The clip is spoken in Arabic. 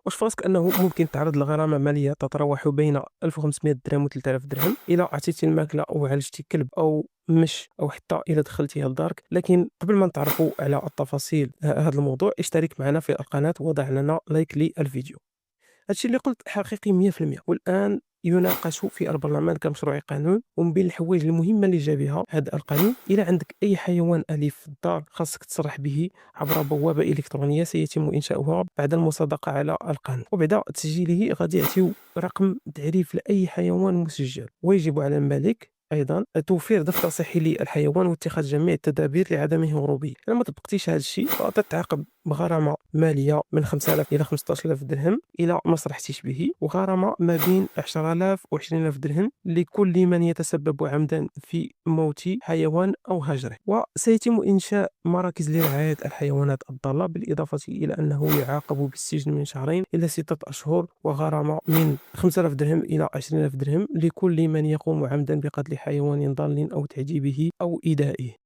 واش في راسك أنه ممكن تعرض لغرامة مالية تتراوح بين 1500 درهم و3000 درهم إلا عطيتي الماكلة أو عالجتي كلب أو مش أو حتى إلا دخلتيها لدارك؟ لكن قبل ما نتعرفوا على التفاصيل هذا الموضوع، اشترك معنا في القناة وضع لنا لايك للفيديو. هادشي اللي قلت حقيقي 100%، والآن يناقش في البرلمان كمشروع قانون. ومن بين الحوايج المهمة اللي جا بها هذا القانون، إلا عندك أي حيوان أليف في الدار خاصك تصرح به عبر بوابة إلكترونية سيتم إنشاؤها بعد المصادقة على القانون، وبعد تسجيله غادي يعطيو رقم تعريف لأي حيوان مسجل. ويجب على المالك ايضا توفير دفتر صحي للحيوان واتخاذ جميع التدابير لعدم هروبه. الا ما طبقتيش هذا الشيء فتتعاقب بغرامه ماليه من 5000 الى 15000 درهم الى ما صرحتيش به، وغرامه ما بين 10000 و 20000 درهم لكل من يتسبب عمدا في موت حيوان او هجره. وسيتم انشاء مراكز لرعايه الحيوانات الضاله، بالاضافه الى انه يعاقب بالسجن من شهرين الى 6 اشهر، وغرامه من 5000 درهم الى 20000 درهم لكل من يقوم عمدا بقتل حيوان ضال أو تعذيبه أو إيذائه.